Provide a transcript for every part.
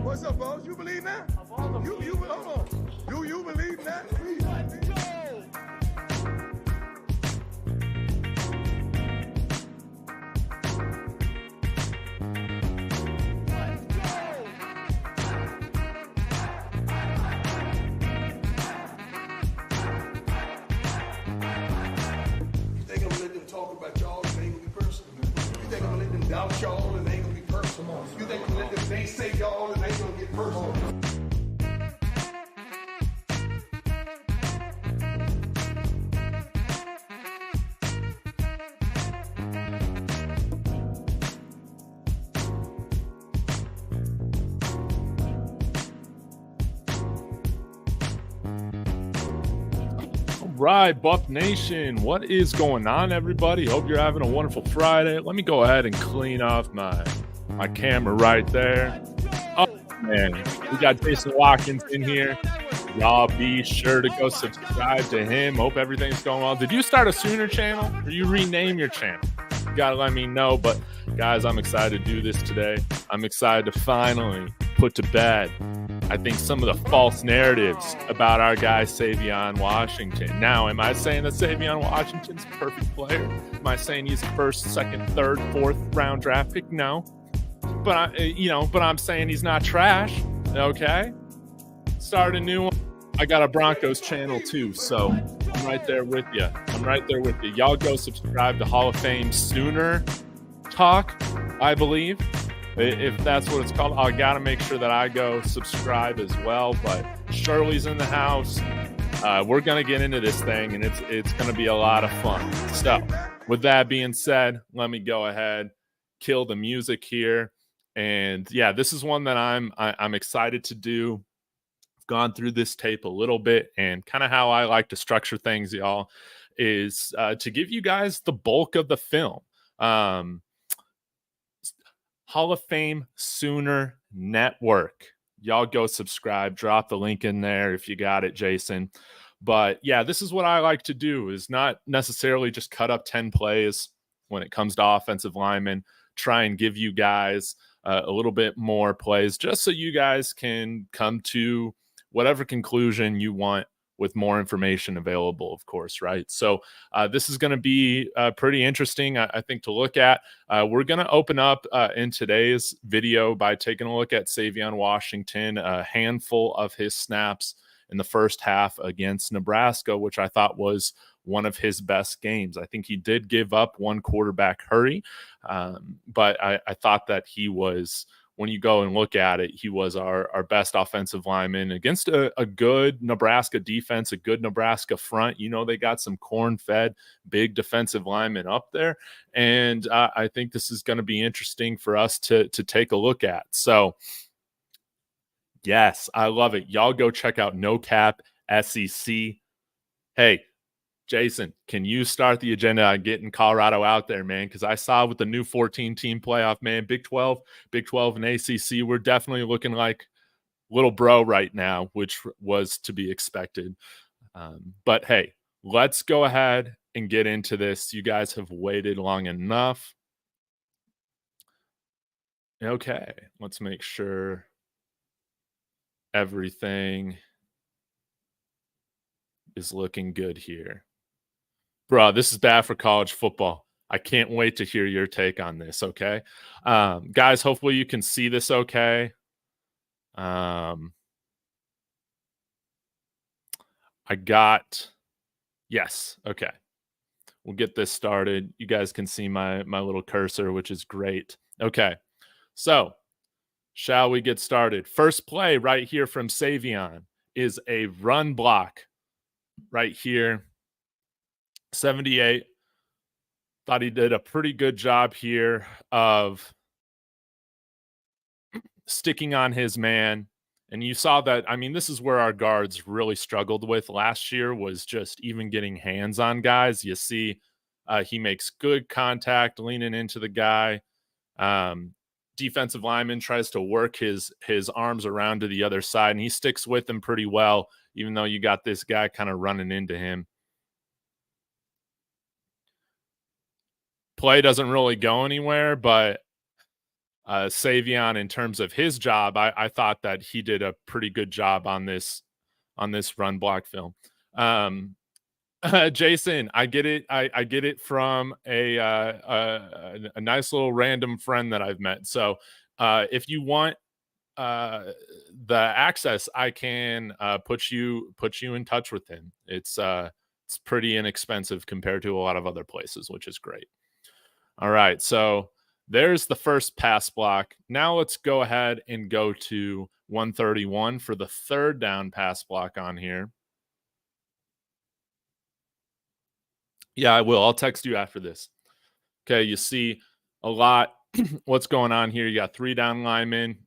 What's up, boss? You believe that? Hold on. Do you believe that? Please. Let's go. Doubt y'all and they ain't gonna be personal. You think I'm gonna let them they say y'all and they ain't gonna get personal. Right, Buff Nation, what is going on, everybody? Hope you're having a wonderful Friday. Let me go ahead and clean off my camera right there. Oh man, we got Jason Washington here. Y'all be sure to go subscribe to him. Hope everything's going well. Did you start a Sooner channel or you rename your channel? You gotta let me know. But guys, I'm excited to do this today. I'm excited to finally put to bed, I think, some of the false narratives about our guy Savion Washington. Now, am I saying that Savion Washington's a perfect player? Am I saying he's a first, second, third, fourth round draft pick? No, but I'm saying he's not trash. Okay, start a new one. I got a Broncos channel too, so I'm right there with you. Y'all go subscribe to Hall of Fame Sooner Talk, I believe. If that's what it's called, I got to make sure that I go subscribe as well. But Shirley's in the house. We're going to get into this thing, and it's going to be a lot of fun. So with that being said, let me go ahead, kill the music here. And yeah, this is one that I'm excited to do. I've gone through this tape a little bit, and kind of how I like to structure things, y'all, is to give you guys the bulk of the film. Hall of Fame Sooner Network. Y'all go subscribe. Drop the link in there if you got it, Jason. But yeah, this is what I like to do, is not necessarily just cut up 10 plays when it comes to offensive linemen. Try and give you guys a little bit more plays just so you guys can come to whatever conclusion you want with more information available, of course, right? So this is going to be pretty interesting, I think, to look at. We're going to open up in today's video by taking a look at Savion Washington, a handful of his snaps in the first half against Nebraska, which I thought was one of his best games. I think he did give up one quarterback hurry, but I thought that he was, when you go and look at it, he was our best offensive lineman against a good Nebraska defense, a good Nebraska front. You know, they got some corn-fed, big defensive linemen up there. And I think this is going to be interesting for us to take a look at. So, yes, I love it. Y'all go check out No Cap SEC. Hey, Jason, can you start the agenda on getting Colorado out there, man? Because I saw with the new 14-team playoff, man, Big 12 and ACC, we're definitely looking like little bro right now, which was to be expected. But hey, let's go ahead and get into this. You guys have waited long enough. Okay, let's make sure everything is looking good here. Bro, this is bad for college football. I can't wait to hear your take on this, okay? Guys, hopefully you can see this okay. Yes, okay. We'll get this started. You guys can see my little cursor, which is great. Okay, so shall we get started? First play right here from Savion is a run block right here. 78. Thought he did a pretty good job here of sticking on his man. And you saw that, I mean, this is where our guards really struggled with last year, was just even getting hands on guys. You see he makes good contact leaning into the guy. Defensive lineman tries to work his arms around to the other side, and he sticks with him pretty well, even though you got this guy kind of running into him. Play doesn't really go anywhere, but Savion, in terms of his job, I thought that he did a pretty good job on this run block film. Jason, I get it. I get it from a nice little random friend that I've met. So if you want the access, I can put you in touch with him. It's pretty inexpensive compared to a lot of other places, which is great. All right, so there's the first pass block. Now let's go ahead and go to 131 for the third down pass block on here. Yeah, I will. I'll text you after this. Okay, you see a lot what's going on here. You got 3 down linemen,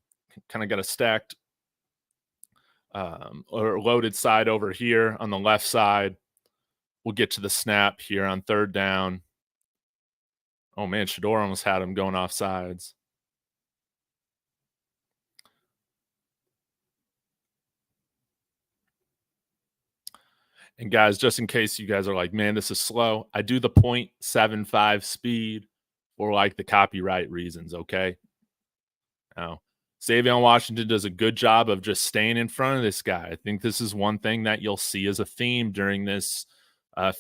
kind of got a stacked or loaded side over here on the left side. We'll get to the snap here on third down. Oh man, Shador almost had him going off sides. And guys, just in case you guys are like, man, this is slow, I do the 0.75 speed for like the copyright reasons, okay? Now, Savion Washington does a good job of just staying in front of this guy. I think this is one thing that you'll see as a theme during this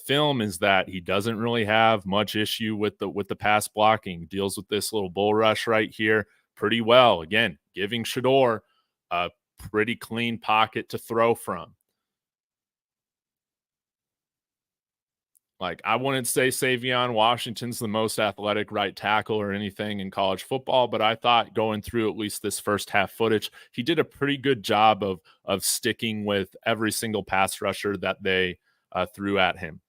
film is that he doesn't really have much issue with the pass blocking. Deals with this little bull rush right here pretty well. Again, giving Shador a pretty clean pocket to throw from. Like, I wouldn't say Savion Washington's the most athletic right tackle or anything in college football, but I thought going through at least this first half footage, he did a pretty good job of sticking with every single pass rusher that they threw at him.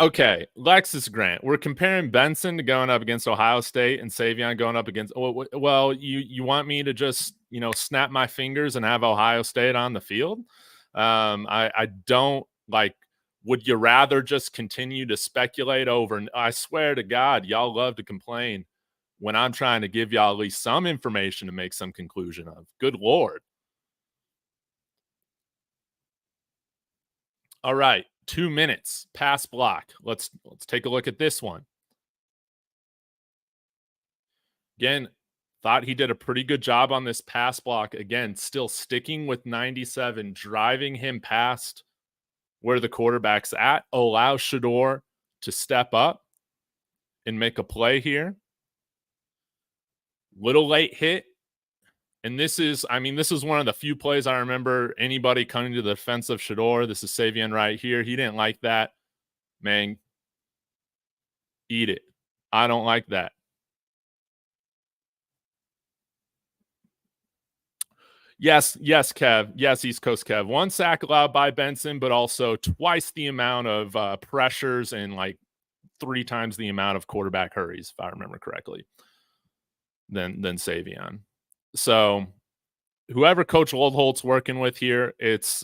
Okay, Lexus Grant. We're comparing Benson to going up against Ohio State and Savion going up against. Well, you want me to just snap my fingers and have Ohio State on the field? I don't like. Would you rather just continue to speculate over? I swear to God, y'all love to complain when I'm trying to give y'all at least some information to make some conclusion of. Good Lord. All right. 2 minutes pass block. Let's take a look at this one. Again, thought he did a pretty good job on this pass block. Again, still sticking with 97, driving him past where the quarterback's at, allow Shador to step up and make a play here. Little late hit. And this is one of the few plays I remember anybody coming to the defense of Shador. This is Savion right here. He didn't like that. Man, eat it. I don't like that. Yes, Kev. Yes, East Coast Kev. 1 sack allowed by Benson, but also twice the amount of pressures and like 3 times the amount of quarterback hurries, if I remember correctly, than Savion. So whoever Coach Oldholt's working with here, it's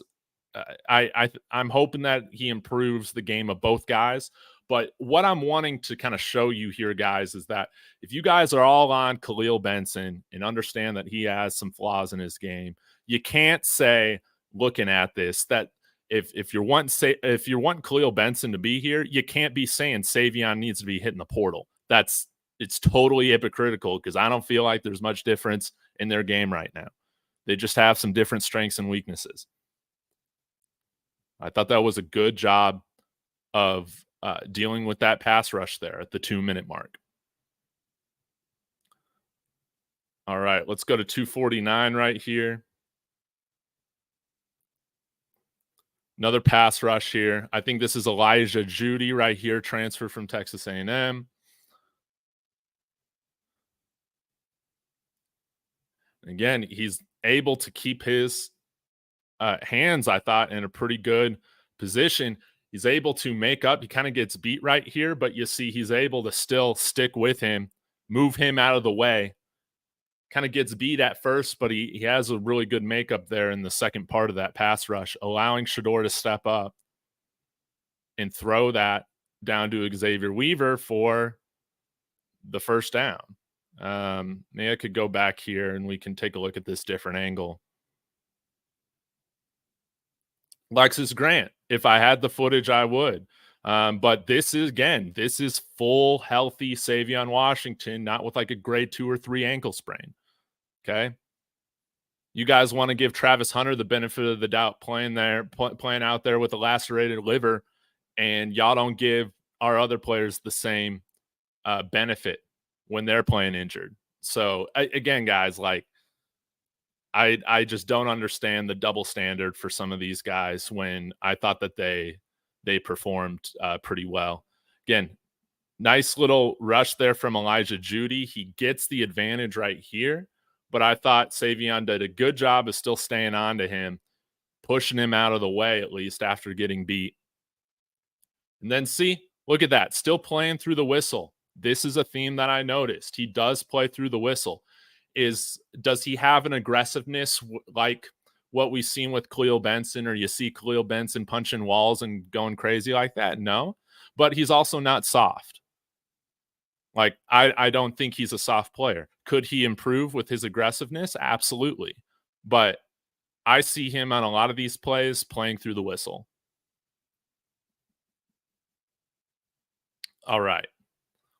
I'm hoping that he improves the game of both guys. But what I'm wanting to kind of show you here, guys, is that if you guys are all on Kahlil Benson and understand that he has some flaws in his game, you can't say, looking at this, that if you're wanting Kahlil Benson to be here, you can't be saying Savion needs to be hitting the portal. It's totally hypocritical because I don't feel like there's much difference in their game right now. They just have some different strengths and weaknesses. I thought that was a good job of dealing with that pass rush there at the 2-minute mark. All right, let's go to 249 right here. Another pass rush here. I think this is Elijah Judy right here, transfer from Texas A&M. Again, he's able to keep his hands, I thought, in a pretty good position. He's able to make up. He kind of gets beat right here, but you see he's able to still stick with him, move him out of the way. Kind of gets beat at first, but he has a really good makeup there in the second part of that pass rush, allowing Shador to step up and throw that down to Xavier Weaver for the first down. Maybe I could go back here and we can take a look at this different angle. Lexus Grant. If I had the footage, I would. But this is full healthy Savion Washington, not with like a grade 2 or 3 ankle sprain. Okay. You guys want to give Travis Hunter the benefit of the doubt playing out there with a lacerated liver, and y'all don't give our other players the same benefit when they're playing injured. So again, guys, like I just don't understand the double standard for some of these guys when I thought that they performed pretty well. Again, nice little rush there from Elijah Judy. He gets the advantage right here, but I thought Savion did a good job of still staying on to him, pushing him out of the way at least after getting beat. And then see, look at that, still playing through the whistle. This is a theme that I noticed. He does play through the whistle. Does he have an aggressiveness like what we've seen with Kahlil Benson, or you see Kahlil Benson punching walls and going crazy like that? No, but he's also not soft. Like, I don't think he's a soft player. Could he improve with his aggressiveness? Absolutely. But I see him on a lot of these plays playing through the whistle. All right.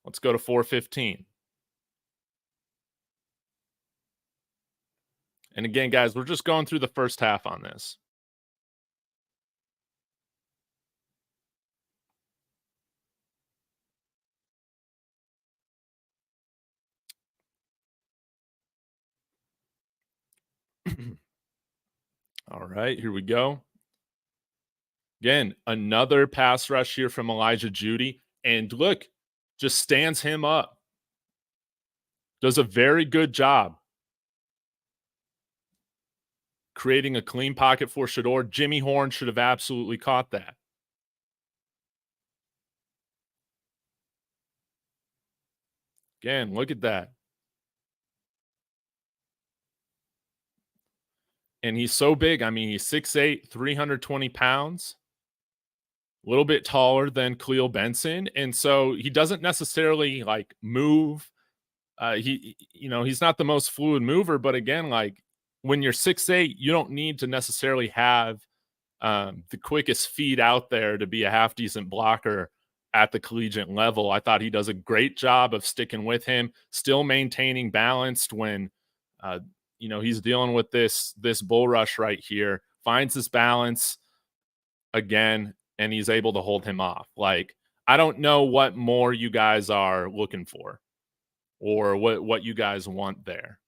Let's go to 415. And again, guys, we're just going through the first half on this. All right, here we go. Again, another pass rush here from Elijah Judy. And look, just stands him up. Does a very good job creating a clean pocket for Shedeur. Jimmy Horn should have absolutely caught that. Again, look at that. And he's so big. I mean, he's 6'8", 320 pounds. A little bit taller than Kahlil Benson. And so he doesn't necessarily like move. He's not the most fluid mover, but again, like when you're 6'8", you don't need to necessarily have the quickest feet out there to be a half decent blocker at the collegiate level. I thought he does a great job of sticking with him, still maintaining balanced when he's dealing with this bull rush right here. Finds his balance again, and he's able to hold him off. Like, I don't know what more you guys are looking for or what you guys want there.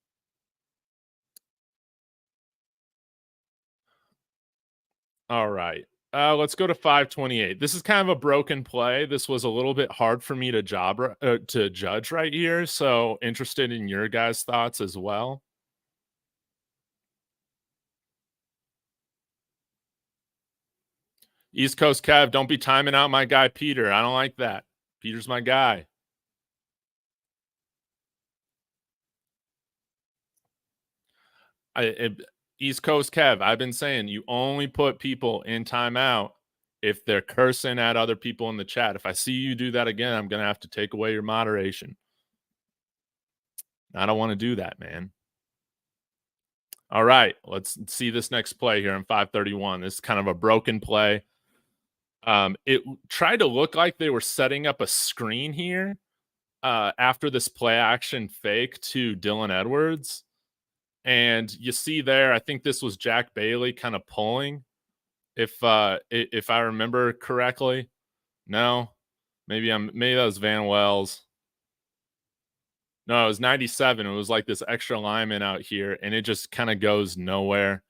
All right. Let's go to 528. This is kind of a broken play. This was a little bit hard for me to judge right here. So interested in your guys' thoughts as well. East Coast Kev, don't be timing out my guy Peter. I don't like that. Peter's my guy. East Coast Kev, I've been saying you only put people in timeout if they're cursing at other people in the chat. If I see you do that again, I'm going to have to take away your moderation. I don't want to do that, man. All right, let's see this next play here in 531. This is kind of a broken play. It tried to look like they were setting up a screen here after this play action fake to Dylan Edwards. And you see there, I think this was Jack Bailey kind of pulling, if I remember correctly. No, maybe that was Van Wells. No, it was 97. It was like this extra lineman out here, and it just kind of goes nowhere.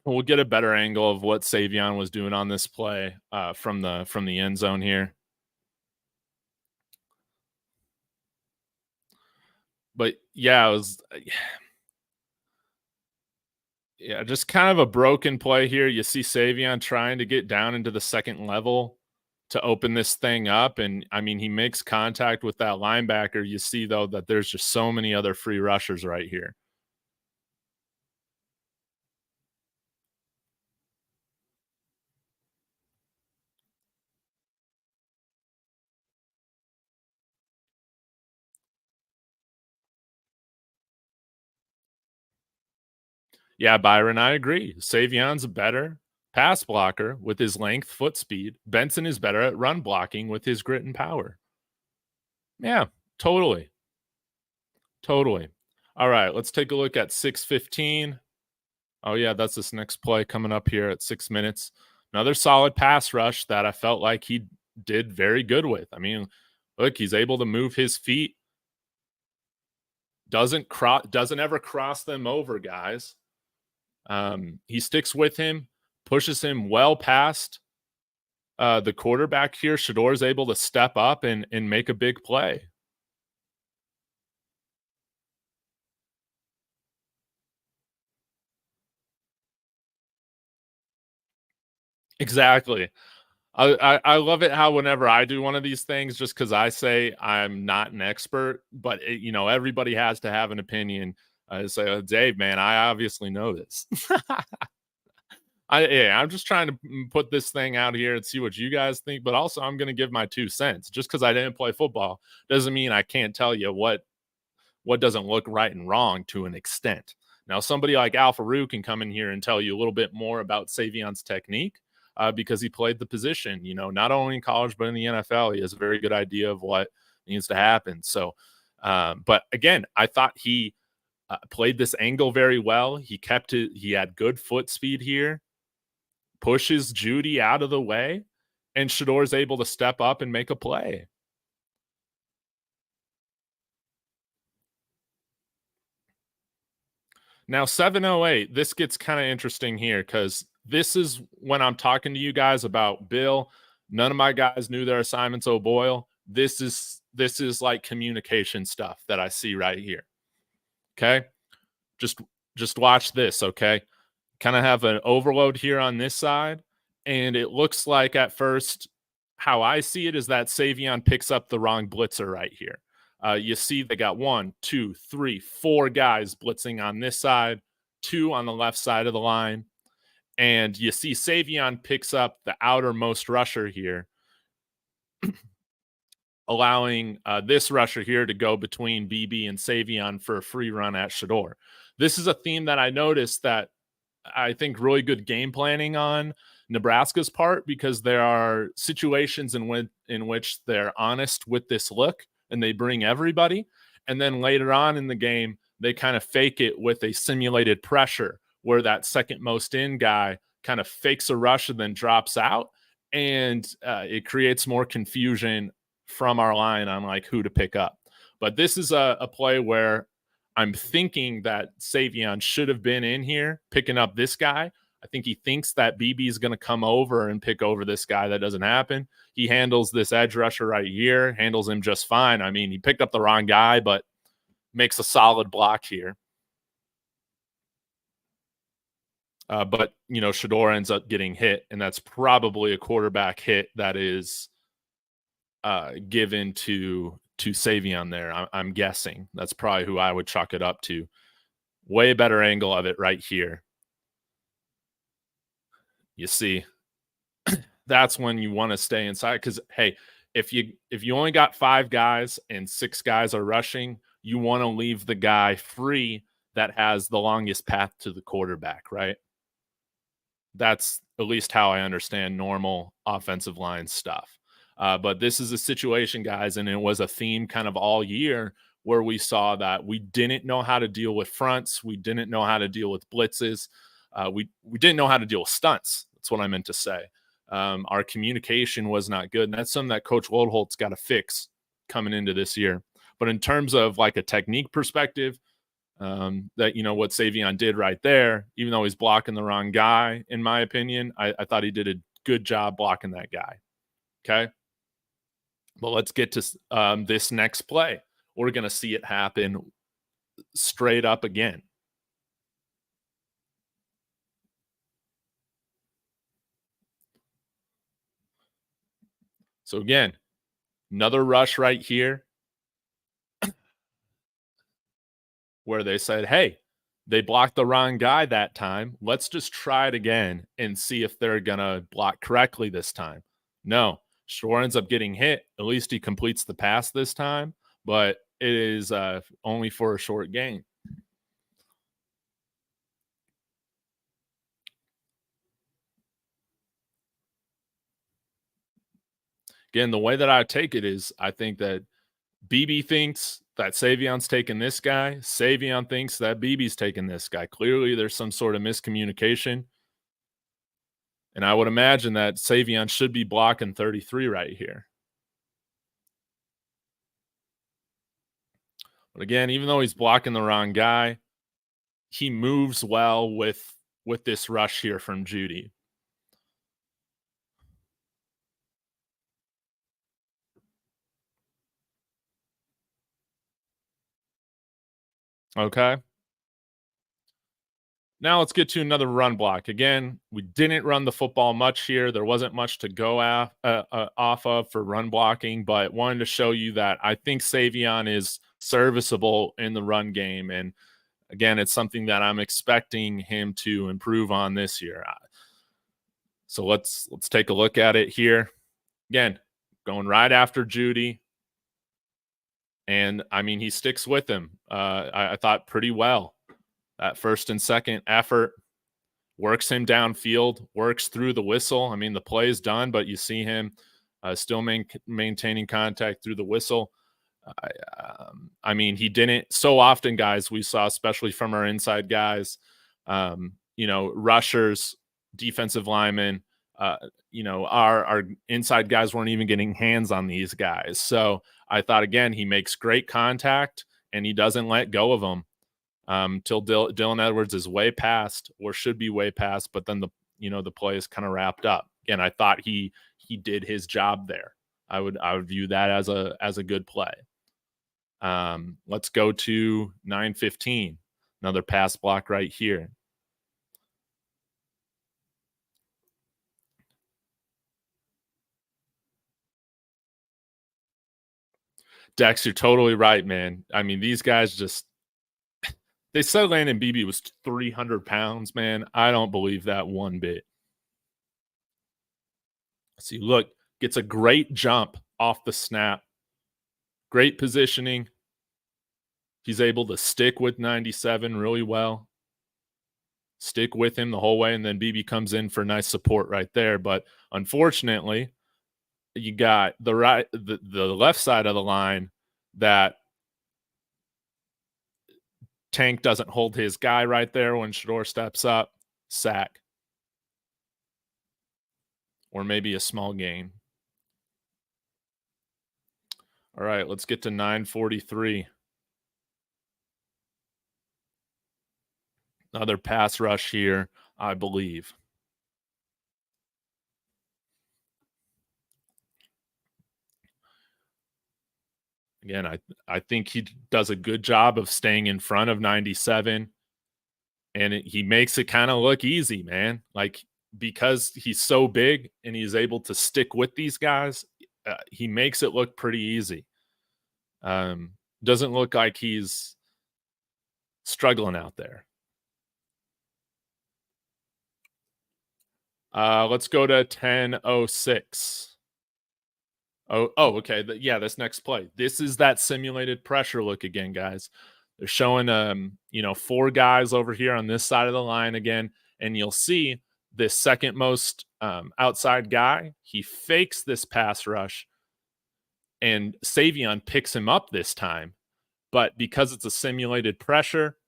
We'll get a better angle of what Savion was doing on this play from the end zone here. But yeah, it was just kind of a broken play here. You see Savion trying to get down into the second level to open this thing up. And I mean, he makes contact with that linebacker. You see, though, that there's just so many other free rushers right here. Yeah, Byron, I agree. Savion's a better pass blocker with his length, foot speed. Benson is better at run blocking with his grit and power. Yeah, totally. Totally. All right, let's take a look at 6:15. Oh, yeah, that's this next play coming up here at 6 minutes. Another solid pass rush that I felt like he did very good with. I mean, look, he's able to move his feet, doesn't ever cross them over, guys. He sticks with him, pushes him well past the quarterback here. Shador is able to step up and make a big play. Exactly. I love it how whenever I do one of these things, just because I say I'm not an expert, but everybody has to have an opinion. I say, oh, Dave, man, I obviously know this. I'm just trying to put this thing out here and see what you guys think, but also I'm going to give my 2 cents. Just because I didn't play football doesn't mean I can't tell you what doesn't look right and wrong to an extent. Now, somebody like Al Farouk can come in here and tell you a little bit more about Savion's technique because he played the position, not only in college, but in the NFL. He has a very good idea of what needs to happen. So, but again, I thought he played this angle very well. He kept it, he had good foot speed here, pushes Judy out of the way, and Shador's able to step up and make a play. Now, 7:08, this gets kind of interesting here because this is when I'm talking to you guys about Bill. None of my guys knew their assignments, O'Boyle. This is like communication stuff that I see right here. Okay? Just watch this, okay? Kind of have an overload here on this side, and it looks like at first how I see it is that Savion picks up the wrong blitzer right here. You see they got 1, 2, 3, 4 guys blitzing on this side, 2 on the left side of the line. And you see Savion picks up the outermost rusher here, allowing this rusher here to go between BB and Savion for a free run at Shador. This is a theme that I noticed that I think really good game planning on Nebraska's part, because there are situations in which they're honest with this look and they bring everybody. And then later on in the game, they kind of fake it with a simulated pressure where that second most in guy kind of fakes a rush and then drops out. And it creates more confusion from our line on like who to pick up. But this is a play where I'm thinking that Savion should have been in here picking up this guy. I think he thinks that BB is going to come over and pick over this guy. That doesn't happen. He handles this edge rusher right here, handles him just fine. I mean, he picked up the wrong guy, but makes a solid block here. But, Shador ends up getting hit, and that's probably a quarterback hit that is given to Savion there. I'm guessing that's probably who I would chalk it up to. Way better angle of it right here. You see, that's when you want to stay inside, because hey, if you only got 5 guys and 6 guys are rushing, you want to leave the guy free that has the longest path to the quarterback, right? That's at least how I understand normal offensive line stuff. But this is a situation, guys, and it was a theme kind of all year where we saw that we didn't know how to deal with fronts. We didn't know how to deal with blitzes. We didn't know how to deal with stunts. That's what I meant to say. Our communication was not good, and that's something that Coach Woldholt's got to fix coming into this year. But in terms of like a technique perspective, that what Savion did right there, even though he's blocking the wrong guy, in my opinion, I thought he did a good job blocking that guy. Okay, but let's get to this next play. We're going to see it happen straight up again. So again, another rush right here where they said, hey, they blocked the wrong guy that time. Let's just try it again and see if they're going to block correctly this time. No, Shore ends up getting hit. At least he completes the pass this time, but it is only for a short gain. Again, the way that I take it is I think that BB thinks that Savion's taking this guy. Savion thinks that BB's taking this guy. Clearly, there's some sort of miscommunication. And I would imagine that Savion should be blocking 33 right here. But again, even though he's blocking the wrong guy, he moves well with this rush here from Judy. Okay. Now let's get to another run block. Again, we didn't run the football much here. There wasn't much to go off of for run blocking, but wanted to show you that I think Savion is serviceable in the run game. And again, it's something that I'm expecting him to improve on this year. So let's take a look at it here. Again, going right after Judy. And, I mean, he sticks with him, I thought, pretty well. That first and second effort works him downfield, works through the whistle. I mean, the play is done, but you see him still maintaining contact through the whistle. I mean, he didn't so often, guys, we saw, especially from our inside guys, rushers, defensive linemen, our inside guys weren't even getting hands on these guys. So I thought, again, he makes great contact and he doesn't let go of them till Dylan Edwards is way past or should be way past. But then the play is kind of wrapped up. Again, I thought he did his job there. I would view that as a good play. Let's go to 9:15. Another pass block right here. Dex, you're totally right, man. I mean, these guys they said Landon Beebe was 300 pounds, man. I don't believe that one bit. See, look, gets a great jump off the snap. Great positioning. He's able to stick with 97 really well. Stick with him the whole way, and then Beebe comes in for nice support right there. But unfortunately, you got the left side of the line that Tank doesn't hold his guy right there when Shador steps up, sack. Or maybe a small gain. All right, let's get to 9:43. Another pass rush here, I believe. Again, I think he does a good job of staying in front of 97, and he makes it kind of look easy, man. Like, because he's so big and he's able to stick with these guys, he makes it look pretty easy. Doesn't look like he's struggling out there. Let's go to 10:06. Oh, okay. This next play. This is that simulated pressure look again, guys. They're showing, 4 guys over here on this side of the line again, and you'll see this second most outside guy. He fakes this pass rush, and Savion picks him up this time. But because it's a simulated pressure,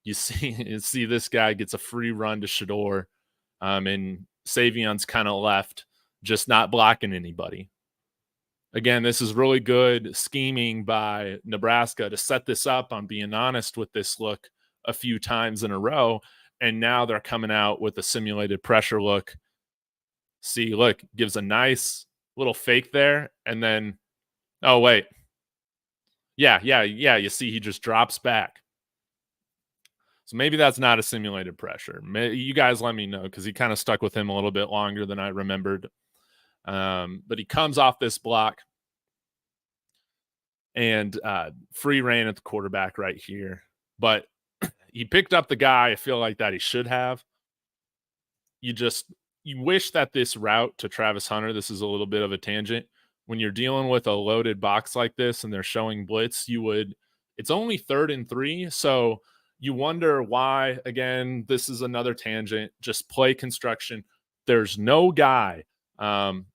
you see this guy gets a free run to Shador, and Savion's kind of left, just not blocking anybody. Again, this is really good scheming by Nebraska to set this up. I'm being honest with this look a few times in a row, and now they're coming out with a simulated pressure look. See, look, gives a nice little fake there, and then, oh, wait. Yeah, you see he just drops back. So maybe that's not a simulated pressure. You guys let me know, because he kind of stuck with him a little bit longer than I remembered. But he comes off this block and free reign at the quarterback right here. But he picked up the guy, I feel like, that he should have. You wish that this route to Travis Hunter, this is a little bit of a tangent, when you're dealing with a loaded box like this and they're showing blitz, it's only 3rd and 3, so you wonder why. Again, this is another tangent, just play construction. There's no guy on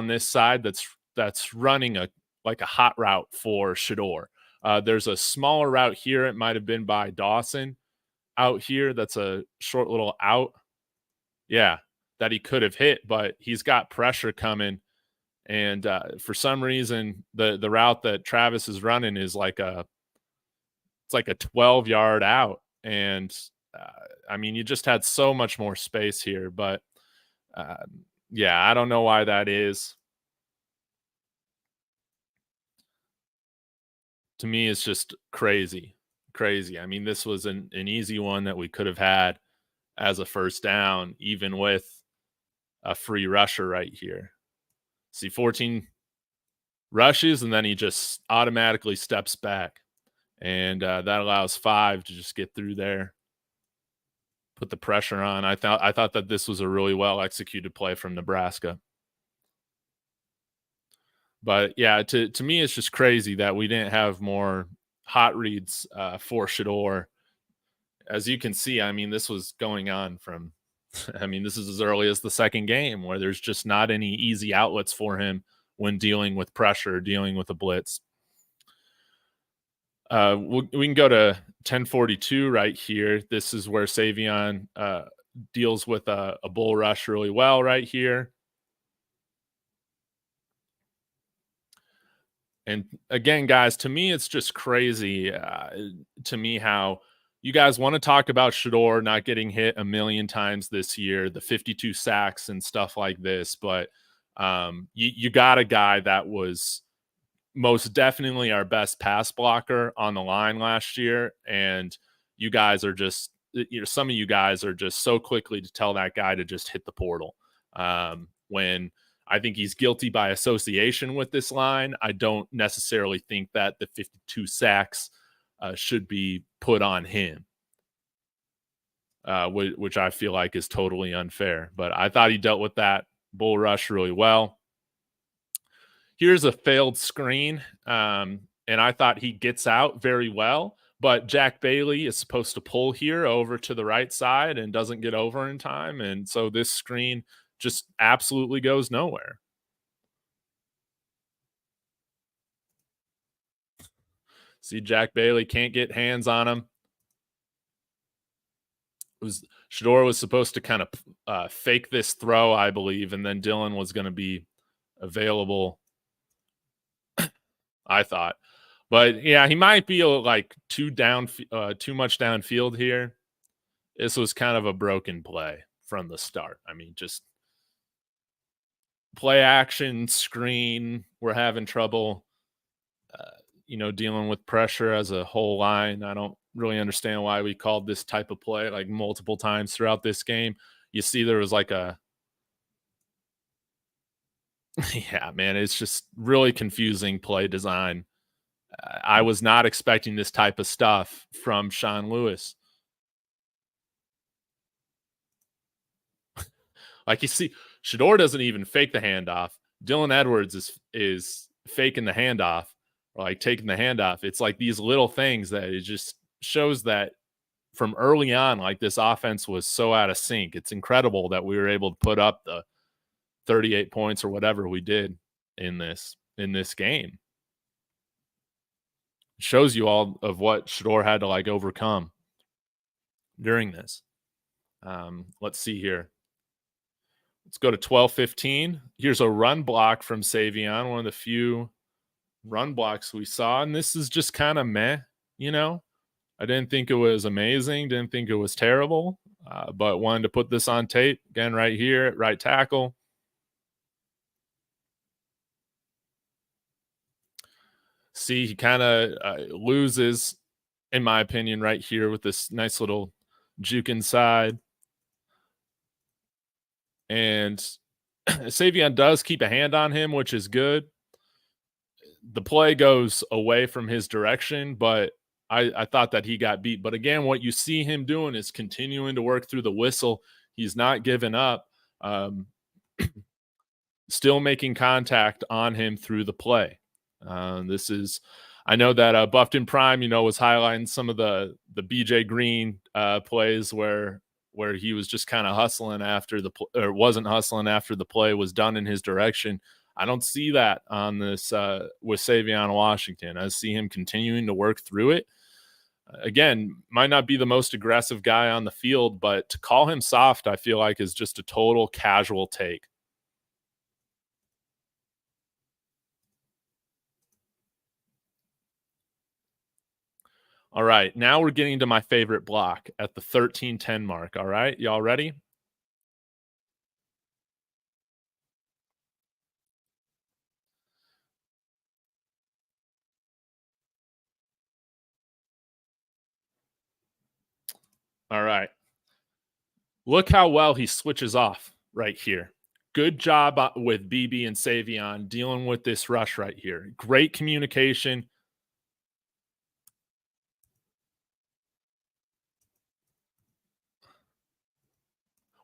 this side that's that's running a hot route for Shador. There's a smaller route here. It might have been by Dawson out here. That's a short little out. Yeah, that he could have hit, but he's got pressure coming. And for some reason, the route that Travis is running is like a 12-yard out. And I mean, you just had so much more space here. But yeah, I don't know why that is. To me, it's just crazy. I mean, this was an easy one that we could have had as a first down, even with a free rusher right here. See, 14 rushes, and then he just automatically steps back. And that allows 5 to just get through there, put the pressure on. I thought that this was a really well executed play from Nebraska. But yeah, to me, it's just crazy that we didn't have more hot reads for Shador. As you can see, I mean, this was going on from, I mean, this is as early as the second game where there's just not any easy outlets for him when dealing with pressure, dealing with a blitz. We can go to 1042 right here. This is where Savion deals with a bull rush really well right here. And again, guys, to me, it's just crazy to me how you guys want to talk about Shador not getting hit a million times this year, the 52 sacks and stuff like this. But you got a guy that was most definitely our best pass blocker on the line last year. And you guys are just, some of you guys are just so quickly to tell that guy to just hit the portal. When I think he's guilty by association with this line, I don't necessarily think that the 52 sacks should be put on him, which I feel like is totally unfair. But I thought he dealt with that bull rush really well. Here's a failed screen, and I thought he gets out very well. But Jack Bailey is supposed to pull here over to the right side and doesn't get over in time. And so this screen just absolutely goes nowhere. See, Jack Bailey can't get hands on him. Shador was supposed to kind of fake this throw, I believe, and then Dylan was going to be available, I thought. But yeah, he might be like too much downfield here. This was kind of a broken play from the start. I mean, just play action, screen. We're having trouble, dealing with pressure as a whole line. I don't really understand why we called this type of play like multiple times throughout this game. You see there was like a yeah, man, it's just really confusing play design. I was not expecting this type of stuff from Sean Lewis. Like, you see, Shador doesn't even fake the handoff. Dylan Edwards is faking the handoff, or like taking the handoff. It's like these little things that it just shows that from early on, like, this offense was so out of sync. It's incredible that we were able to put up the 38 points or whatever we did in this game. It shows you all of what Shador had to like overcome during this. Let's see here. Let's go to 12:15. Here's a run block from Savion, one of the few run blocks we saw. And this is just kind of meh, I didn't think it was amazing. Didn't think it was terrible, but wanted to put this on tape again right here at right tackle. See, he kind of loses, in my opinion, right here with this nice little juke inside. And Savion does keep a hand on him, which is good. The play goes away from his direction, but I thought that he got beat. But again, what you see him doing is continuing to work through the whistle. He's not giving up. Still making contact on him through the play. I know that Buffton Prime, was highlighting some of the BJ Green plays where he was just kind of hustling after or wasn't hustling after the play was done in his direction. I don't see that on this with Savion Washington. I see him continuing to work through it. Again, might not be the most aggressive guy on the field, but to call him soft, I feel like is just a total casual take. All right, now we're getting to my favorite block at the 13-10 mark. All right, y'all ready? All right. Look how well he switches off right here. Good job with BB and Savion dealing with this rush right here. Great communication.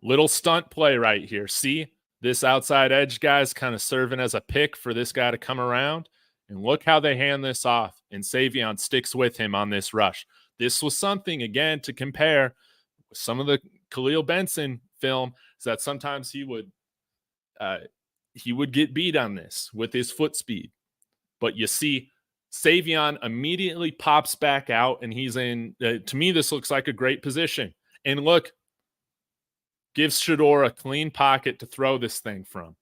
Little stunt play right here. See, this outside edge guy's kind of serving as a pick for this guy to come around. And look how they hand this off. And Savion sticks with him on this rush. This was something, again, to compare with some of the Kahlil Benson film, is that sometimes he would get beat on this with his foot speed. But you see, Savion immediately pops back out, and he's in, to me, this looks like a great position. And look, gives Shedeur a clean pocket to throw this thing from.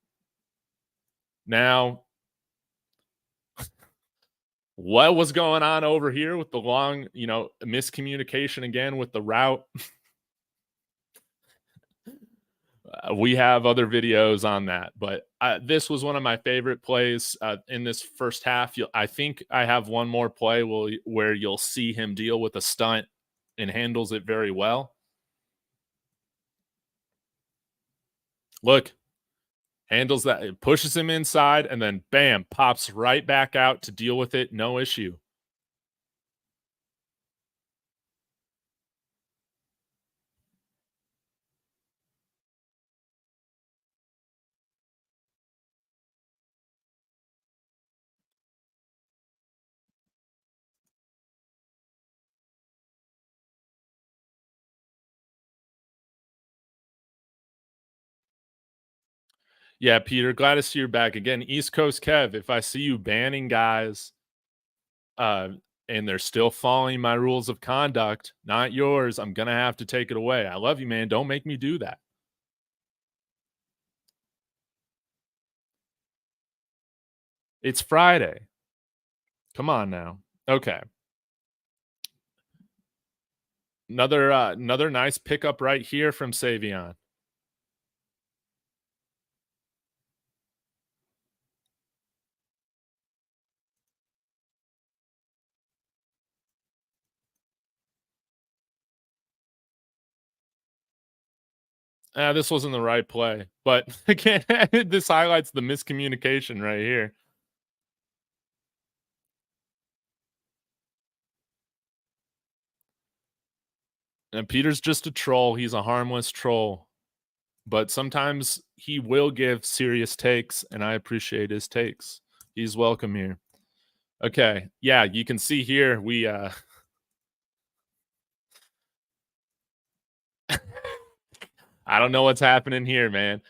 Now, what was going on over here with the long, miscommunication again with the route? We have other videos on that, but this was one of my favorite plays in this first half. I think I have one more play where you'll see him deal with a stunt and handles it very well. Look, handles that, it pushes him inside, and then bam, pops right back out to deal with it. No issue. Yeah, Peter, glad to see you're back again. East Coast Kev, if I see you banning guys and they're still following my rules of conduct, not yours, I'm going to have to take it away. I love you, man. Don't make me do that. It's Friday. Come on now. Okay. Another nice pickup right here from Savion. This wasn't the right play, but again, this highlights the miscommunication right here. And Peter's just a troll. He's a harmless troll, but sometimes he will give serious takes, and I appreciate his takes. He's welcome here. Okay, yeah, you can see here we I don't know what's happening here, man.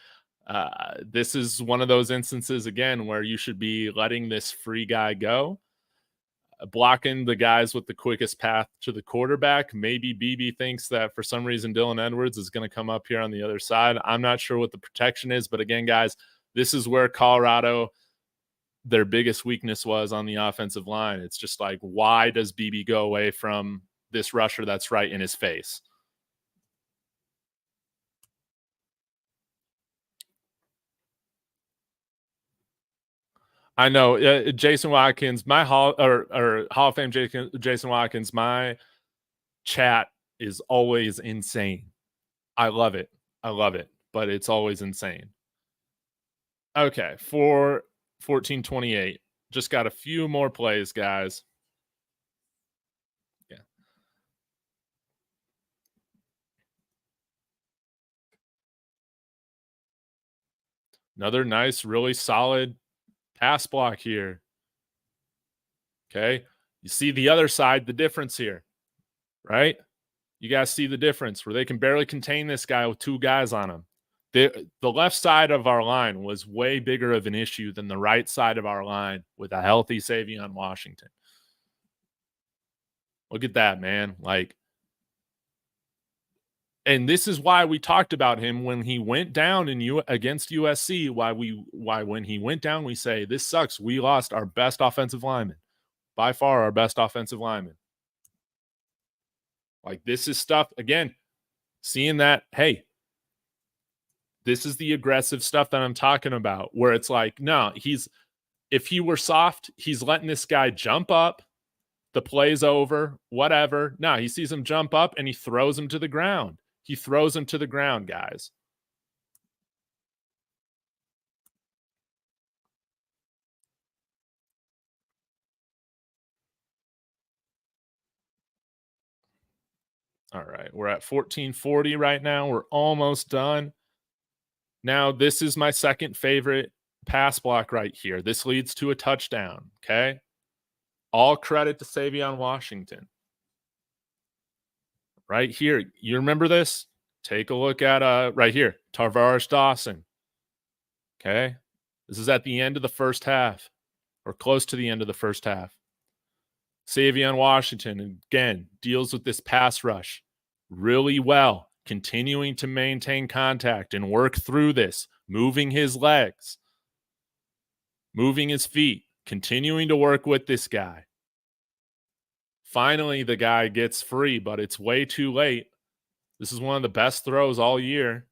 This is one of those instances, again, where you should be letting this free guy go, blocking the guys with the quickest path to the quarterback. Maybe BB thinks that for some reason Dylan Edwards is going to come up here on the other side. I'm not sure what the protection is, but again, guys, this is where Colorado, their biggest weakness was on the offensive line. It's just like, why does BB go away from this rusher that's right in his face? I know, Jason Watkins, my Hall of Fame Jason Watkins, my chat is always insane. I love it. But it's always insane. Okay, for 14-28. Just got a few more plays, guys. Yeah. Another nice, really solid pass block here. Okay. You see the other side, the difference here, right? You guys see the difference where they can barely contain this guy with two guys on him. the left side of our line was way bigger of an issue than the right side of our line with a healthy Savion Washington. Look at that, man. Like, and this is why we talked about him when he went down against USC. Why when he went down, we say this sucks. We lost our best offensive lineman, by far our best offensive lineman. Like, this is stuff, again, seeing that, hey, this is the aggressive stuff that I'm talking about, where it's like, no, if he were soft, he's letting this guy jump up, the play's over, whatever. No, he sees him jump up and he throws him to the ground. He throws him to the ground, guys. All right, we're at 1440 right now. We're almost done. Now, this is my second favorite pass block right here. This leads to a touchdown, okay? All credit to Savion Washington. Right here. You remember this? Take a look at right here, Tarvaris Dawson. Okay? This is at the end of the first half, or close to the end of the first half. Savion Washington, again, deals with this pass rush really well, continuing to maintain contact and work through this, moving his legs, moving his feet, continuing to work with this guy. Finally, the guy gets free, but it's way too late. This is one of the best throws all year.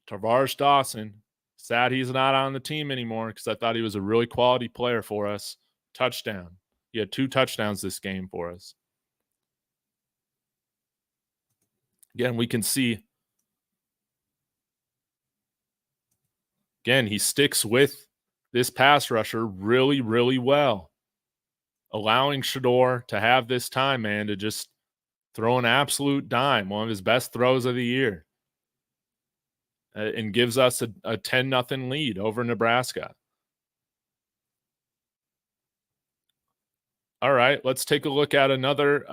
Tarvaris Dawson, sad he's not on the team anymore because I thought he was a really quality player for us. Touchdown. He had 2 touchdowns this game for us. Again, we can see. Again, he sticks with this pass rusher really, really well, allowing Shedeur to have this time, man, to just throw an absolute dime, one of his best throws of the year, and gives us a 10-0 lead over Nebraska. All right, let's take a look at another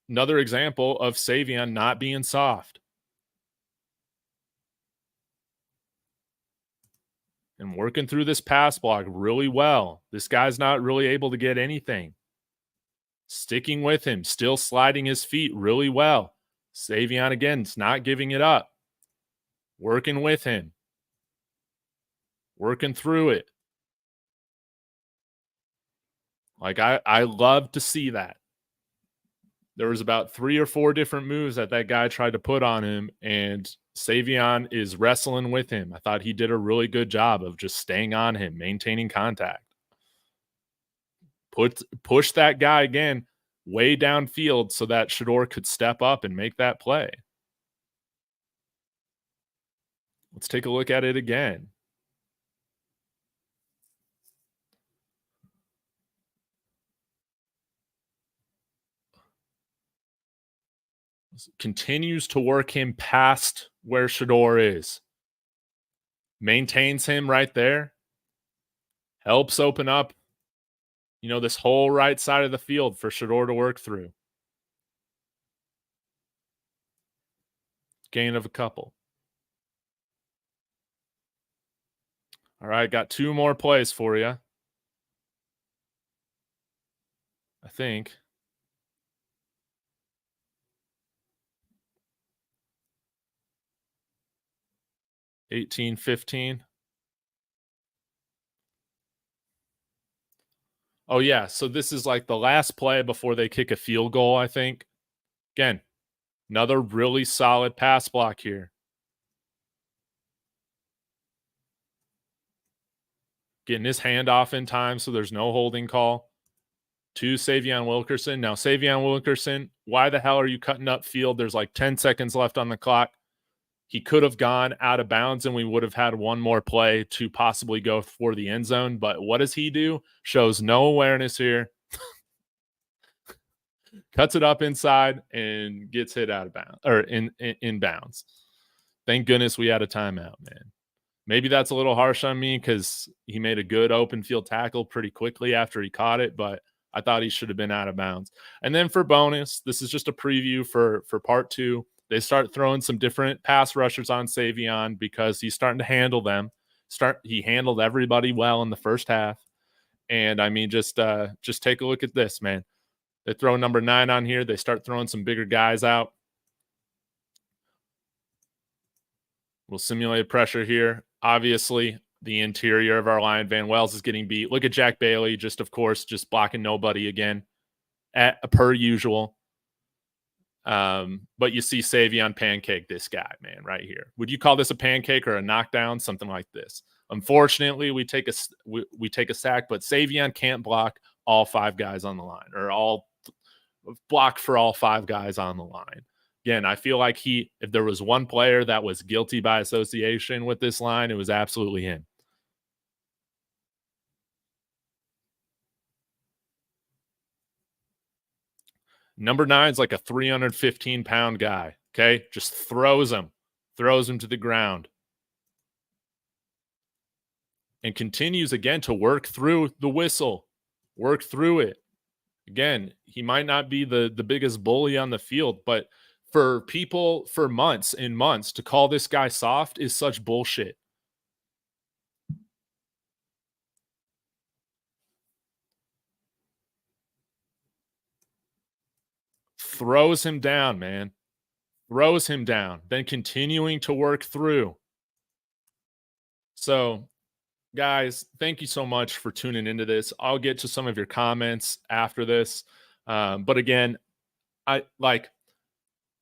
example of Savion not being soft. And working through this pass block really well. This guy's not really able to get anything. Sticking with him, still sliding his feet really well. Savion, again, is not giving it up. Working with him. Working through it. Like, I love to see that. There was about 3 or 4 different moves that guy tried to put on him, and Savion is wrestling with him. I thought he did a really good job of just staying on him, maintaining contact. Push that guy again way downfield so that Shedeur could step up and make that play. Let's take a look at it again. Continues to work him past where Shedeur is. Maintains him right there. Helps open up, this whole right side of the field for Shedeur to work through. Gain of a couple. All right, got 2 more plays for you. I think. 18-15. Oh, yeah. So this is like the last play before they kick a field goal, I think. Again, another really solid pass block here. Getting his hand off in time so there's no holding call. To Savion Wilkerson. Now, Savion Wilkerson, why the hell are you cutting up field? There's like 10 seconds left on the clock. He could have gone out of bounds and we would have had one more play to possibly go for the end zone. But what does he do? Shows no awareness here. Cuts it up inside and gets hit out of bounds, or in bounds. Thank goodness we had a timeout, man. Maybe that's a little harsh on me because he made a good open field tackle pretty quickly after he caught it, but I thought he should have been out of bounds. And then for bonus, this is just a preview for part 2. They start throwing some different pass rushers on Savion because he's starting to handle them. He handled everybody well in the first half. And I mean, just take a look at this, man. They throw number 9 on here. They start throwing some bigger guys out. We'll simulate pressure here. Obviously, the interior of our line, Van Wells is getting beat. Look at Jack Bailey, of course, just blocking nobody again, per usual. But you see Savion Pancake this guy, man, right here. Would you call this a pancake or a knockdown? Something like this. Unfortunately, we take a sack, but Savion can't block all 5 guys on the line, or block for all 5 guys on the line. Again, I feel like if there was one player that was guilty by association with this line, it was absolutely him. Number 9 is like a 315-pound guy, okay? Just throws him to the ground. And continues, again, to work through the whistle, work through it. Again, he might not be the biggest bully on the field, but for people for months and months to call this guy soft is such bullshit. Throws him down, man. Throws him down. Then continuing to work through. So, guys, thank you so much for tuning into this. I'll get to some of your comments after this. But again, I thought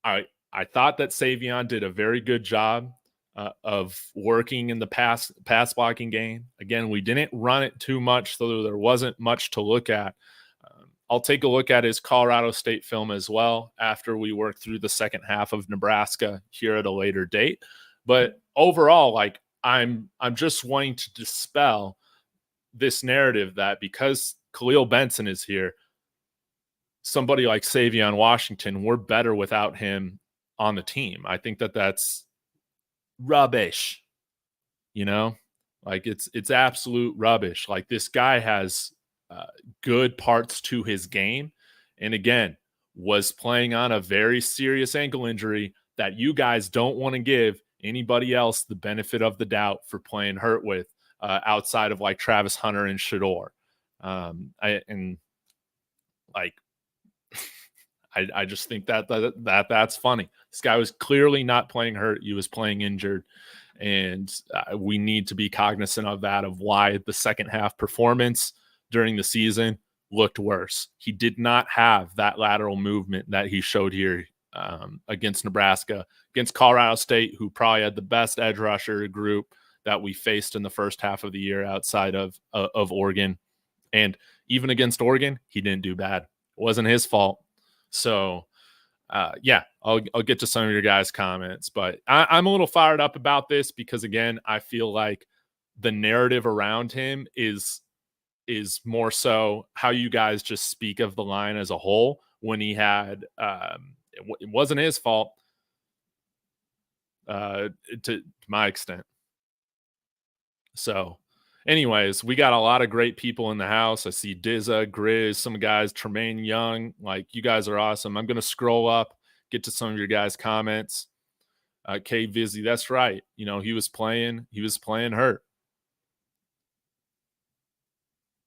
that Savion did a very good job of working in the pass blocking game. Again, we didn't run it too much, so there wasn't much to look at. I'll take a look at his Colorado State film as well after we work through the second half of Nebraska here at a later date. But overall, like, I'm just wanting to dispel this narrative that because Kahlil Benson is here, somebody like Savion Washington, we're better without him on the team. I think that that's rubbish. You know, like it's absolute rubbish. Like, this guy has good parts to his game, and again, was playing on a very serious ankle injury that you guys don't want to give anybody else the benefit of the doubt for playing hurt with, outside of like Travis Hunter and Shador. I just think that's funny. This guy was clearly not playing hurt. He was playing injured. And we need to be cognizant of that, of why the second half performance during the season looked worse. He did not have that lateral movement that he showed here against Nebraska, against Colorado State, who probably had the best edge rusher group that we faced in the first half of the year outside of Oregon. And even against Oregon, he didn't do bad. It wasn't his fault. So, yeah, I'll get to some of your guys' comments, but I'm a little fired up about this because, again, I feel like the narrative around him is more so how you guys just speak of the line as a whole, when he had it wasn't his fault to my extent. So anyways, we got a lot of great people in the house. I see Dizza, Grizz, some guys, Tremaine Young. Like, you guys are awesome. I'm going to scroll up, get to some of your guys' comments. K Vizzy, that's right. You know, he was playing hurt.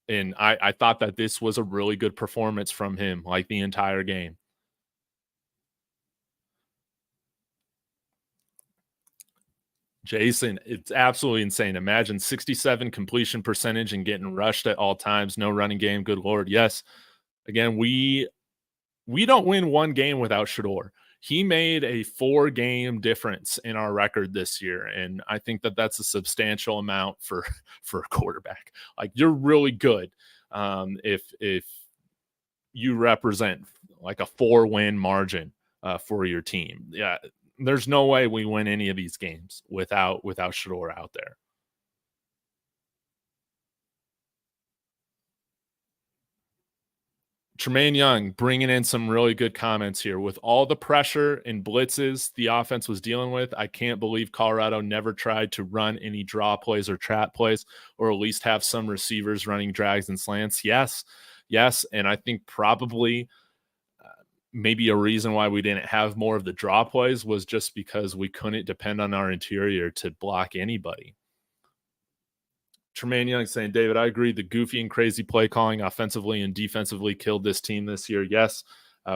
And I thought that this was a really good performance from him, like, the entire game. Jason, it's absolutely insane. Imagine 67 completion percentage and getting rushed at all times. No running game. Good Lord. Yes. Again, we don't win one game without Shador. He made a 4-game difference in our record this year. And I think that that's a substantial amount for a quarterback. Like, you're really good if you represent like a 4-win margin for your team. Yeah. There's no way we win any of these games without Shador out there. Tremaine Young bringing in some really good comments here. With all the pressure and blitzes the offense was dealing with, I can't believe Colorado never tried to run any draw plays or trap plays, or at least have some receivers running drags and slants. Yes. And I think probably maybe a reason why we didn't have more of the draw plays was just because we couldn't depend on our interior to block anybody. Tremaine Young saying, David, I agree. The goofy and crazy play calling offensively and defensively killed this team this year. Yes,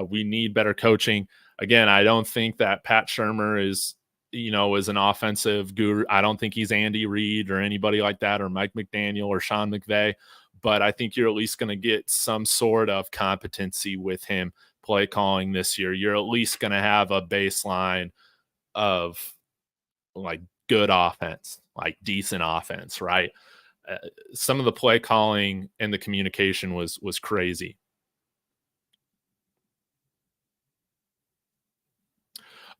we need better coaching. Again, I don't think that Pat Shurmur is an offensive guru. I don't think he's Andy Reid or anybody like that, or Mike McDaniel or Sean McVay. But I think you're at least going to get some sort of competency with him play calling this year. You're at least going to have a baseline of like good offense, like decent offense, right? Some of the play calling and the communication was crazy.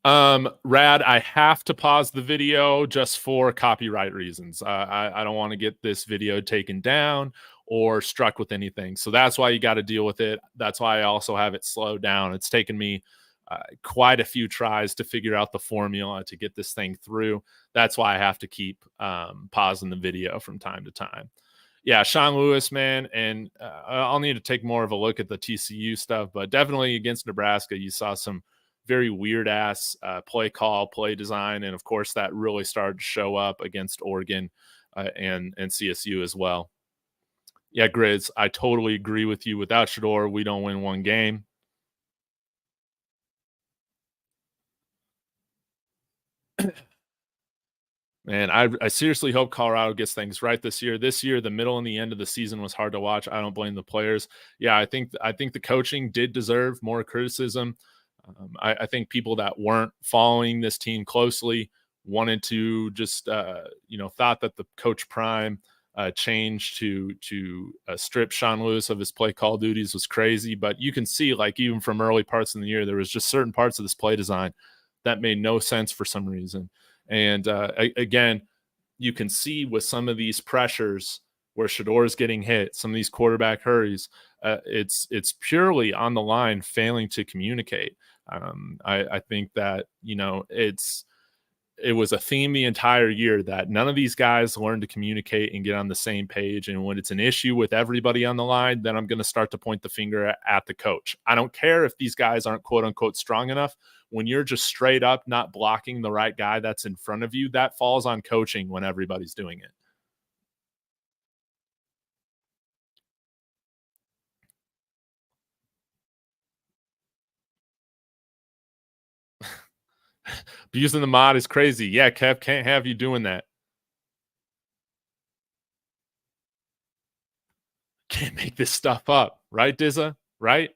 Rad, I have to pause the video just for copyright reasons. I don't want to get this video taken down or struck with anything. So that's why you got to deal with it. That's why I also have it slowed down. It's taken me quite a few tries to figure out the formula to get this thing through. That's why I have to keep pausing the video from time to time. Yeah, Sean Lewis, man, and I'll need to take more of a look at the TCU stuff, but definitely against Nebraska, you saw some very weird-ass play call, play design, and of course that really started to show up against Oregon and CSU as well. Yeah, Grizz, I totally agree with you. Without Shedeur, we don't win one game. Man, I seriously hope Colorado gets things right this year. This year, the middle and the end of the season was hard to watch. I don't blame the players. Yeah, I think the coaching did deserve more criticism. I think people that weren't following this team closely wanted to just thought that the Coach Prime change to strip Sean Lewis of his play call duties was crazy. But you can see, like, even from early parts in the year, there was just certain parts of this play design that made no sense for some reason. And again, you can see with some of these pressures where Shedeur is getting hit, some of these quarterback hurries, it's purely on the line failing to communicate. I think that, it was a theme the entire year that none of these guys learned to communicate and get on the same page. And when it's an issue with everybody on the line, then I'm going to start to point the finger at the coach. I don't care if these guys aren't quote unquote strong enough. When you're just straight up not blocking the right guy that's in front of you, that falls on coaching when everybody's doing it. Using the mod is crazy. Yeah, Kev, can't have you doing that. Can't make this stuff up, right, Dizza? Right?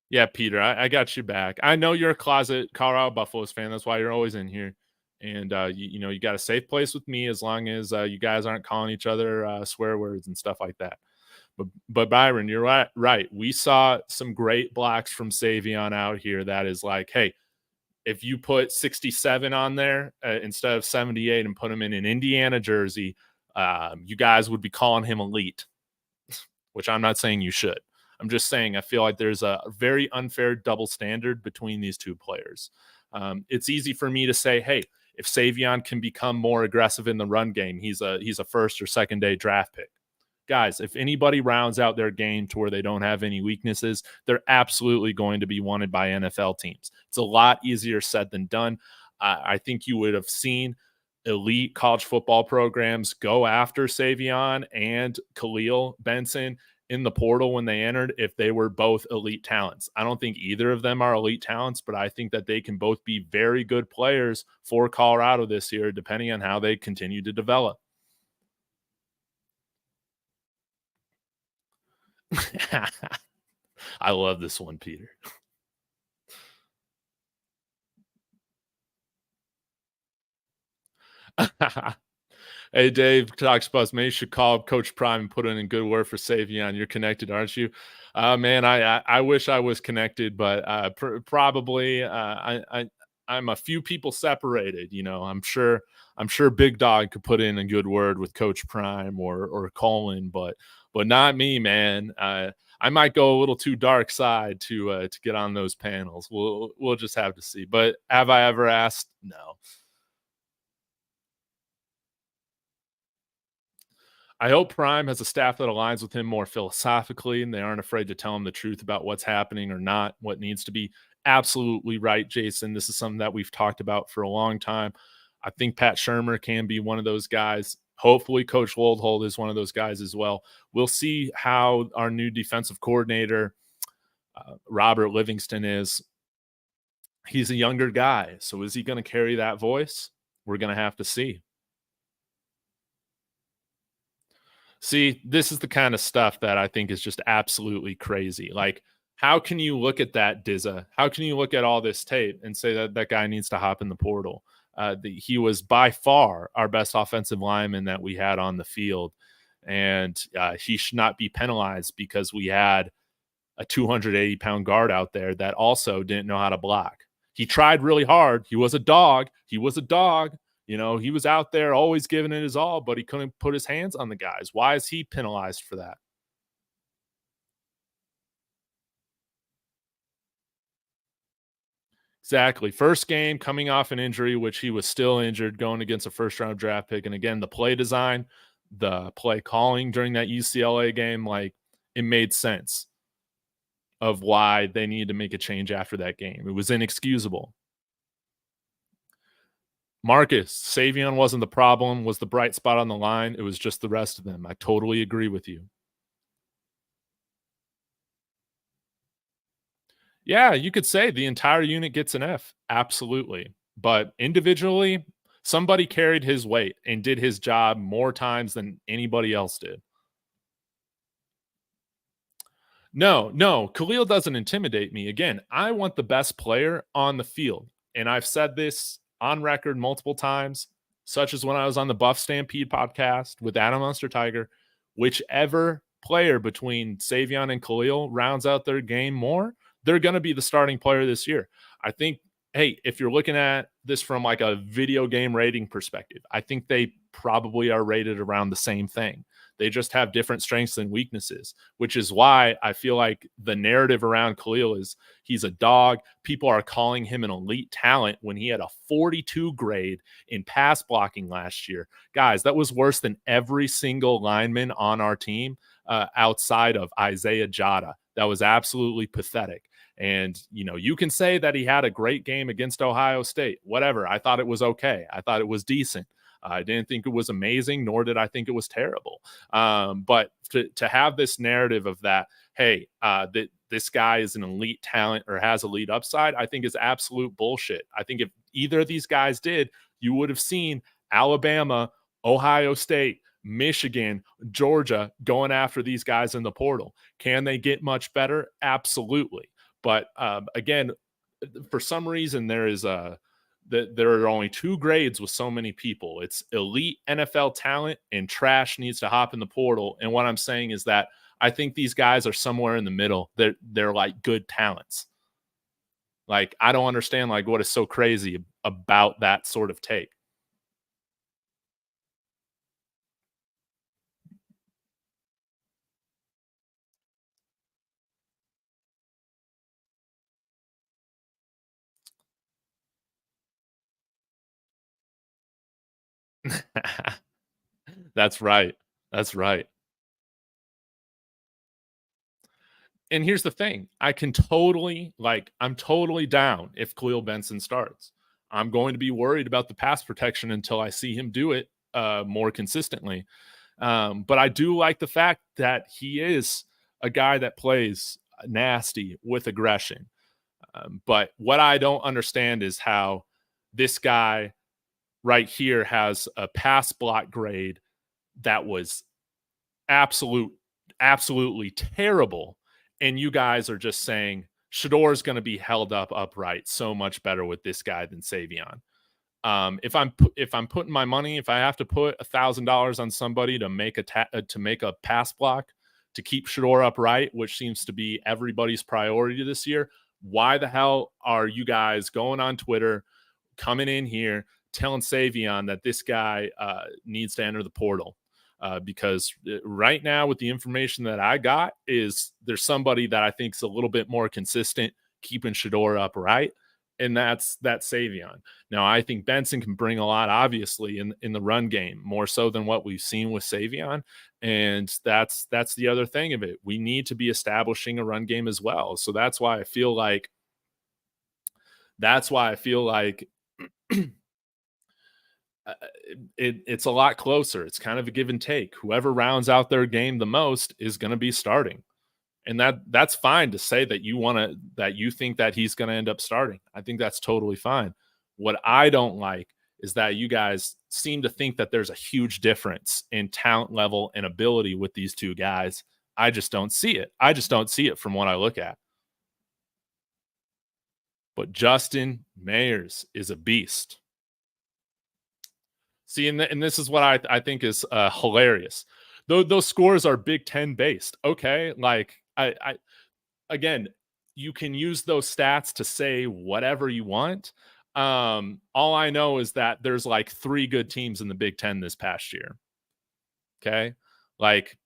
Yeah, Peter, I got you back. I know you're a closet Colorado Buffaloes fan. That's why you're always in here. And you got a safe place with me as long as you guys aren't calling each other swear words and stuff like that. But Byron, you're right. We saw some great blocks from Savion out here. That is like, hey, if you put 67 on there instead of 78 and put him in an Indiana jersey, you guys would be calling him elite, which I'm not saying you should. I'm just saying I feel like there's a very unfair double standard between these two players. It's easy for me to say, hey, if Savion can become more aggressive in the run game, he's a first or second day draft pick. Guys, if anybody rounds out their game to where they don't have any weaknesses, they're absolutely going to be wanted by NFL teams. It's a lot easier said than done. I think you would have seen elite college football programs go after Savion and Kahlil Benson in the portal when they entered if they were both elite talents. I don't think either of them are elite talents, but I think that they can both be very good players for Colorado this year, depending on how they continue to develop. I love this one, Peter. Hey, Dave talks about maybe you should call Coach Prime and put in a good word for Savion. You're connected, aren't you? Man, I wish I was connected, but probably I'm a few people separated. I'm sure Big Dog could put in a good word with Coach Prime or Colin, but not me, man. I might go a little too dark side to get on those panels. We'll just have to see. But have I ever asked? No. I hope Prime has a staff that aligns with him more philosophically and they aren't afraid to tell him the truth about what's happening or not, what needs to be. Absolutely right, Jason. This is something that we've talked about for a long time. I think Pat Shermer can be one of those guys. Hopefully, Coach Woldhold is one of those guys as well. We'll see how our new defensive coordinator, Robert Livingston, is. He's a younger guy. So is he going to carry that voice? We're going to have to see. See, this is the kind of stuff that I think is just absolutely crazy. Like, how can you look at that, Dizza? How can you look at all this tape and say that that guy needs to hop in the portal? He was by far our best offensive lineman that we had on the field, and he should not be penalized because we had a 280-pound guard out there that also didn't know how to block. He tried really hard. He was a dog. He was a dog. You know, he was out there always giving it his all, but he couldn't put his hands on the guys. Why is he penalized for that? Exactly. First game coming off an injury, which he was still injured going against a first-round draft pick. And again, the play design, the play calling during that UCLA game, like, it made sense of why they needed to make a change after that game. It was inexcusable. Marcus, Savion wasn't the problem, was the bright spot on the line. It was just the rest of them. I totally agree with you. Yeah, you could say the entire unit gets an F. Absolutely. But individually, somebody carried his weight and did his job more times than anybody else did. No, Kahlil doesn't intimidate me. Again, I want the best player on the field. And I've said this on record multiple times, such as when I was on the Buff Stampede podcast with Adam Munster Tiger. Whichever player between Savion and Kahlil rounds out their game more, they're going to be the starting player this year. I think, hey, if you're looking at this from like a video game rating perspective, I think they probably are rated around the same thing. They just have different strengths and weaknesses, which is why I feel like the narrative around Kahlil is he's a dog. People are calling him an elite talent when he had a 42 grade in pass blocking last year. Guys, that was worse than every single lineman on our team outside of Isaiah Jada. That was absolutely pathetic. And, you know, you can say that he had a great game against Ohio State, whatever. I thought it was okay. I thought it was decent. I didn't think it was amazing, nor did I think it was terrible. But to have this narrative of that, hey, that this guy is an elite talent or has elite upside, I think is absolute bullshit. I think if either of these guys did, you would have seen Alabama, Ohio State, Michigan, Georgia going after these guys in the portal. Can they get much better? Absolutely. But again, for some reason, there are only two grades with so many people. It's elite NFL talent and trash needs to hop in the portal. And what I'm saying is that I think these guys are somewhere in the middle. They're like good talents. Like, I don't understand like what is so crazy about that sort of take. That's right. That's right. And here's the thing. I'm totally down if Kahlil Benson starts. I'm going to be worried about the pass protection until I see him do it more consistently. But I do like the fact that he is a guy that plays nasty with aggression. But what I don't understand is how this guy right here has a pass block grade that was absolutely terrible. And you guys are just saying Shador is going to be held up upright so much better with this guy than Savion. If I'm putting my money, if I have to put $1,000 on somebody to make a pass block to keep Shador upright, which seems to be everybody's priority this year, why the hell are you guys going on Twitter, coming in here, telling Savion that this guy needs to enter the portal? Because right now, with the information that I got, is there's somebody that I think is a little bit more consistent keeping Shador upright, and that's Savion. Now, I think Benson can bring a lot, obviously, in the run game, more so than what we've seen with Savion. And that's the other thing of it. We need to be establishing a run game as well. So that's why I feel like it's a lot closer. It's kind of a give and take. Whoever rounds out their game the most is going to be starting. And that's fine to say that you think that he's going to end up starting. I think that's totally fine. What I don't like is that you guys seem to think that there's a huge difference in talent level and ability with these two guys. I just don't see it. I just don't see it from what I look at. But Justin Mayers is a beast. See, and this is what I think is hilarious. Those scores are Big Ten based. Okay, like I again, you can use those stats to say whatever you want. All I know is that there's like 3 good teams in the Big Ten this past year. Okay, like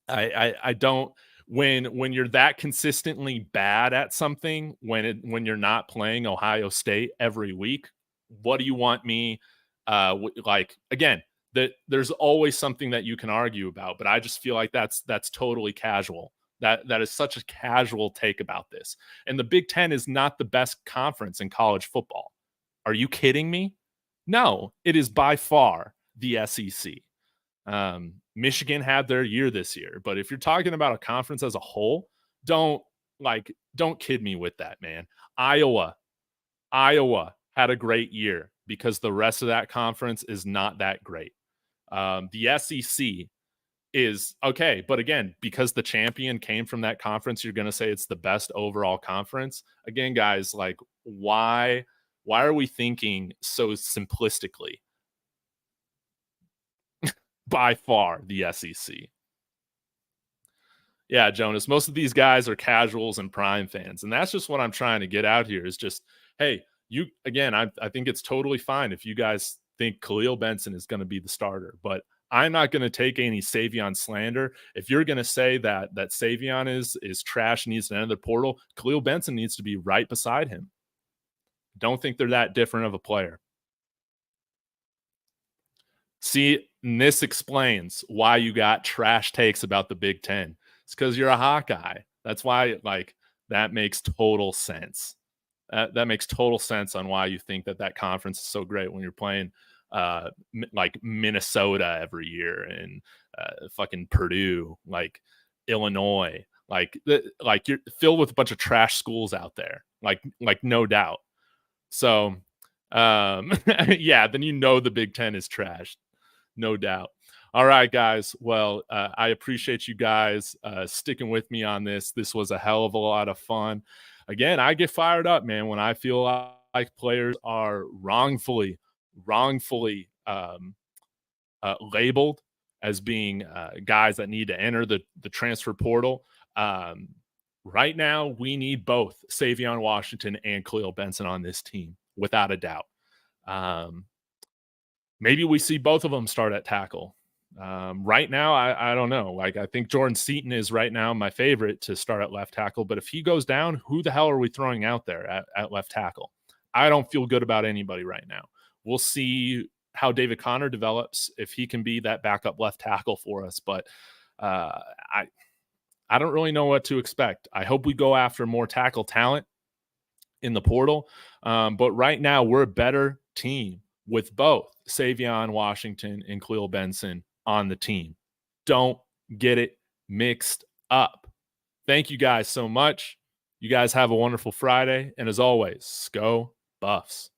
I don't. When you're that consistently bad at something, when you're not playing Ohio State every week, what do you want me like? Again, there's always something that you can argue about, but I just feel like that's totally casual. That is such a casual take about this. And the Big Ten is not the best conference in college football. Are you kidding me? No, it is by far the SEC. Michigan had their year this year, but if you're talking about a conference as a whole, don't kid me with that, man. Iowa had a great year because the rest of that conference is not that great. The SEC is okay, but again, because the champion came from that conference, you're going to say it's the best overall conference. Again, guys, like why are we thinking so simplistically? By far the SEC. Yeah, Jonas, most of these guys are casuals and Prime fans. And that's just what I'm trying to get out here is just, hey, I think it's totally fine if you guys think Kahlil Benson is going to be the starter, but I'm not going to take any Savion slander. If you're going to say that Savion is trash and needs to enter the portal, Kahlil Benson needs to be right beside him. Don't think they're that different of a player. See, this explains why you got trash takes about the Big Ten. It's because you're a Hawkeye. That's why, like, that makes total sense. That makes total sense on why you think that conference is so great when you're playing like Minnesota every year and fucking Purdue, like Illinois, like you're filled with a bunch of trash schools out there, like no doubt. So, yeah, then the Big Ten is trash. No doubt. All right, guys. Well, I appreciate you guys sticking with me on this. This was a hell of a lot of fun. Again, I get fired up, man, when I feel like players are wrongfully labeled as being guys that need to enter the transfer portal. Right now, we need both Savion Washington and Kahlil Benson on this team, without a doubt. Maybe we see both of them start at tackle. Right now, I don't know. Like, I think Jordan Seaton is right now my favorite to start at left tackle. But if he goes down, who the hell are we throwing out there at left tackle? I don't feel good about anybody right now. We'll see how David Connor develops, if he can be that backup left tackle for us. But I don't really know what to expect. I hope we go after more tackle talent in the portal. But right now, we're a better team with both Savion Washington and Kahlil Benson on the team. Don't get it mixed up. Thank you guys so much. You guys have a wonderful Friday. And as always, go Buffs.